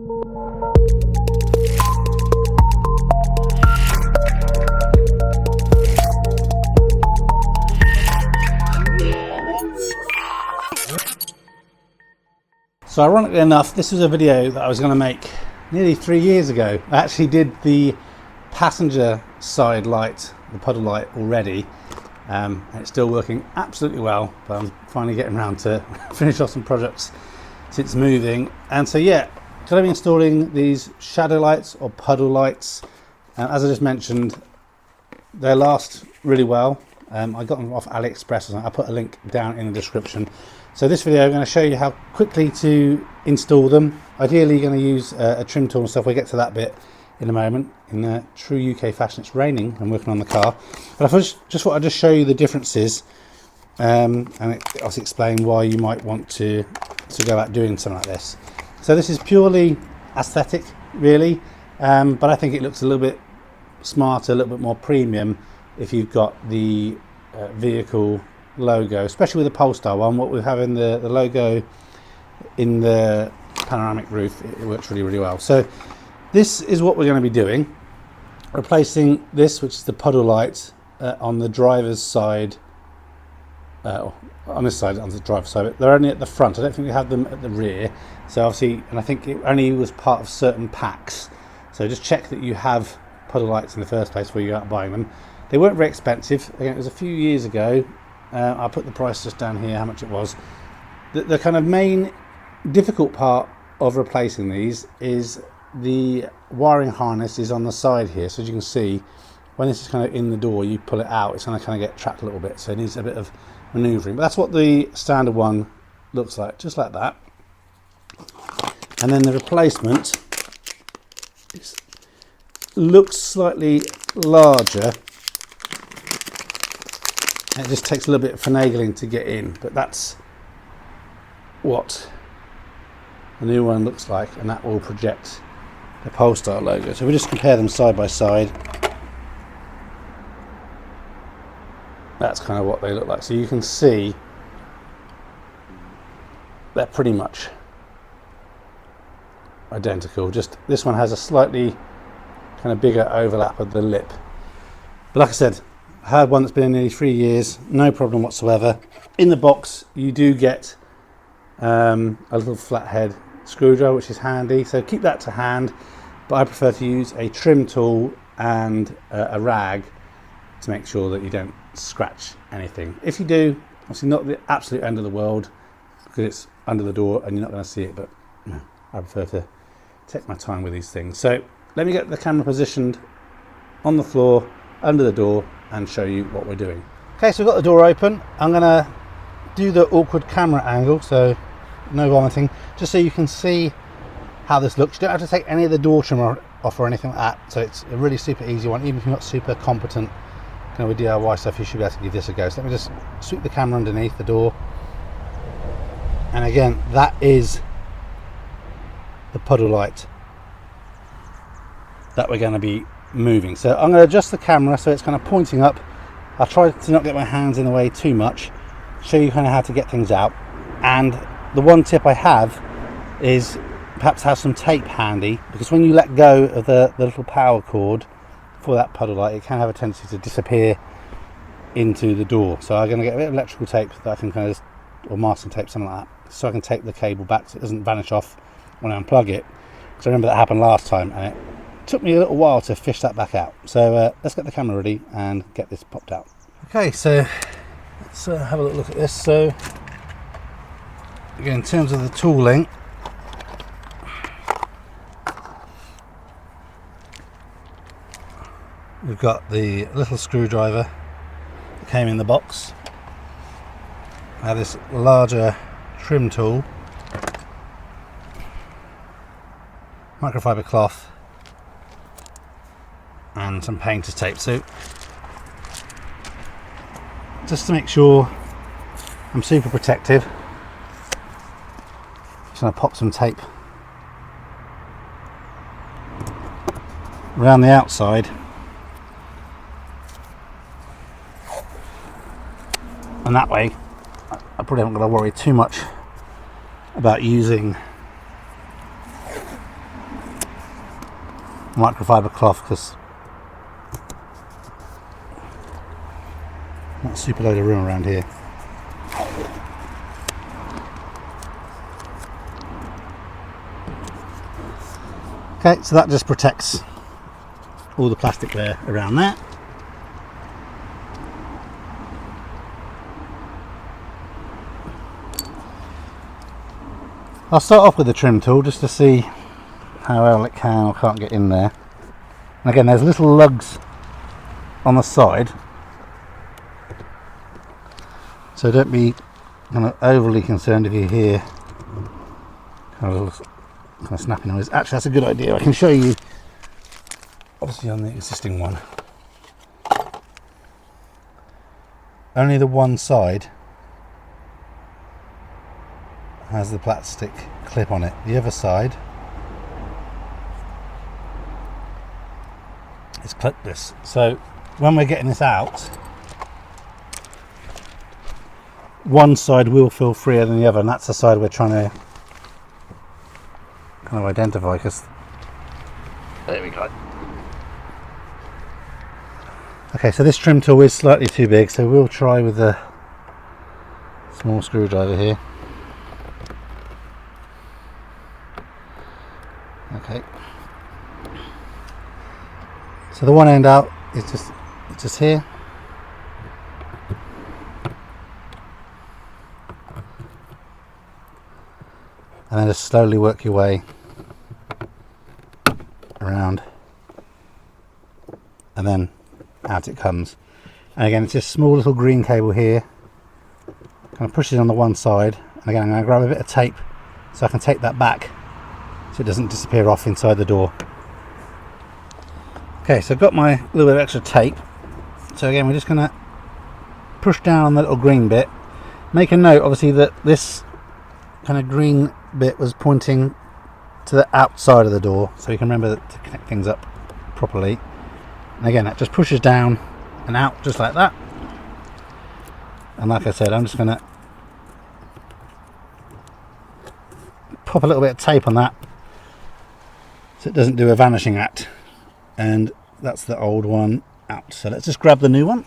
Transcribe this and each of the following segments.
So ironically enough, this was a video that I was going to make nearly 3 years ago. I actually did the passenger side light, the puddle light already. And it's still working absolutely well, but I'm finally getting around to finish off some projects since moving. And so yeah, going to be installing these shadow lights or puddle lights. As I just mentioned, they last really well. I got them off AliExpress. I'll put a link down in the description. So this video I'm going to show you how quickly to install them. Ideally you're going to use a trim tool and stuff. We'll get to that bit in a moment. In true UK fashion, it's raining. I'm working on the car. But I just thought I'd just show you the differences and also explain why you might want to go out doing something like this. So this is purely aesthetic really, but I think it looks a little bit smarter, a little bit more premium if you've got the vehicle logo, especially with the Polestar one. What we have in the logo in the panoramic roof, it works really well. So this is what we're going to be doing, replacing this, which is the puddle light on the driver's side, on this side, on the driver's side. But they're only at the front. I don't think we have them at the rear. So obviously, and I think it only was part of certain packs. So just check that you have puddle lights in the first place before you go out buying them. They weren't very expensive. Again, it was a few years ago. I'll put the price just down here, how much it was. The kind of main difficult part of replacing these is the wiring harness is on the side here. So as you can see, when this is kind of in the door, you pull it out, it's going to kind of get trapped a little bit. So it needs a bit of maneuvering. But that's what the standard one looks like, just like that. And then the replacement looks slightly larger. It just takes a little bit of finagling to get in, but that's what the new one looks like, and that will project the Polestar logo. So we just compare them side by side. That's kind of what they look like. So you can see they're pretty much identical. Just this one has a slightly kind of bigger overlap of the lip. But like I said, I had one that's been in nearly 3 years, no problem whatsoever. In the box you do get a little flathead screwdriver, which is handy, so keep that to hand. But I prefer to use a trim tool and a rag to make sure that you don't scratch anything. If you do, obviously not the absolute end of the world, because it's under the door and you're not going to see it, but I prefer to take my time with these things. So let me get the camera positioned on the floor under the door and show you what we're doing. Okay, so we've got the door open. I'm going to do the awkward camera angle, so no vomiting, just so you can see how this looks. You don't have to take any of the door trim off or anything like that, so it's a really super easy one. Even if you're not super competent kind of with DIY stuff, you should be able to give this a go. So let me just sweep the camera underneath the door, and again, that is the puddle light that we're going to be moving. So I'm going to adjust the camera so it's kind of pointing up. I'll try to not get my hands in the way too much, show you kind of how to get things out. And the one tip I have is perhaps have some tape handy, because when you let go of the little power cord for that puddle light, it can have a tendency to disappear into the door. So I'm going to get a bit of electrical tape that I can kind of, or masking tape, something like that, so I can tape the cable back so it doesn't vanish off when I unplug it. Because I remember that happened last time and it took me a little while to fish that back out. So let's get the camera ready and get this popped out. Okay, so let's have a look at this. So again, in terms of the tooling, we've got the little screwdriver that came in the box. I have this larger trim tool, microfiber cloth, and some painter's tape. So just to make sure I'm super protective, just going to pop some tape around the outside, and that way I probably haven't got to worry too much about using microfiber cloth because not a super load of room around here. Okay, so that just protects all the plastic there around there. I'll start off with the trim tool just to see how well it can or can't get in there. And again, there's little lugs on the side, so don't be kind of overly concerned if you hear kind of snapping noise. Actually, that's a good idea. I can show you, obviously on the existing one, only the one side has the plastic clip on it. The other side is clipless. So when we're getting this out, one side will feel freer than the other, and that's the side we're trying to kind of identify, because there we go. Okay, so this trim tool is slightly too big, so we'll try with the small screwdriver here. Okay, so the one end out is just here, and then just slowly work your way around, and then out it comes. And again, it's just a small little green cable here, kind of pushes on the one side, and again I'm going to grab a bit of tape so I can take that back so it doesn't disappear off inside the door. Okay, so I've got my little bit of extra tape. So again, we're just going to push down on the little green bit. Make a note, obviously, that this kind of green bit was pointing to the outside of the door, so you can remember to connect things up properly. And again, that just pushes down and out just like that. And like I said, I'm just going to pop a little bit of tape on that so it doesn't do a vanishing act. And that's the old one out. So let's just grab the new one.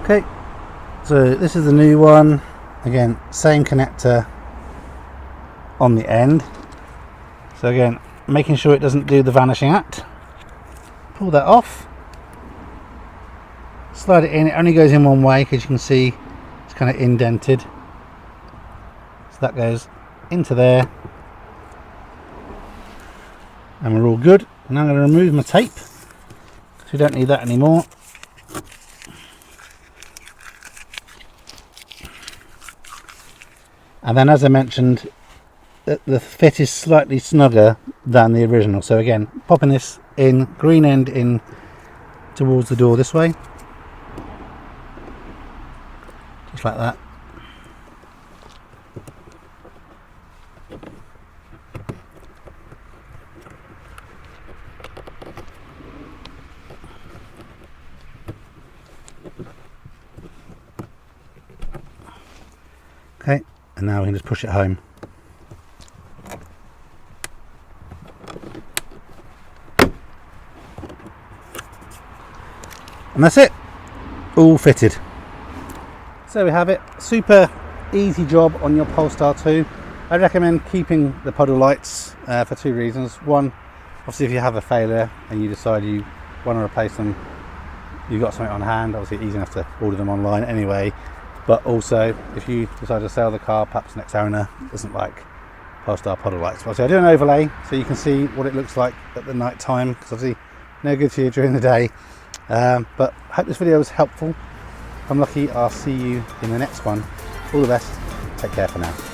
Okay, so this is the new one. Again, same connector on the end. So again, making sure it doesn't do the vanishing act. Pull that off. Slide it in. It only goes in one way because you can see it's kind of indented. So that goes into there. And we're all good. Now I'm going to remove my tape because we don't need that anymore. And then, as I mentioned, the fit is slightly snugger than the original. So again, popping this in, green end in towards the door this way, just like that. Okay, and now we can just push it home. And that's it, all fitted. So we have it, super easy job on your Polestar 2. I recommend keeping the Puddle lights for two reasons. One, obviously if you have a failure and you decide you want to replace them, you've got something on hand. Obviously easy enough to order them online anyway. But also, if you decide to sell the car, perhaps the next owner doesn't like Polestar Puddle lights. Well, so I do an overlay so you can see what it looks like at the night time, because obviously no good to you during the day. But I hope this video was helpful. If I'm lucky, I'll see you in the next one. All the best. Take care for now.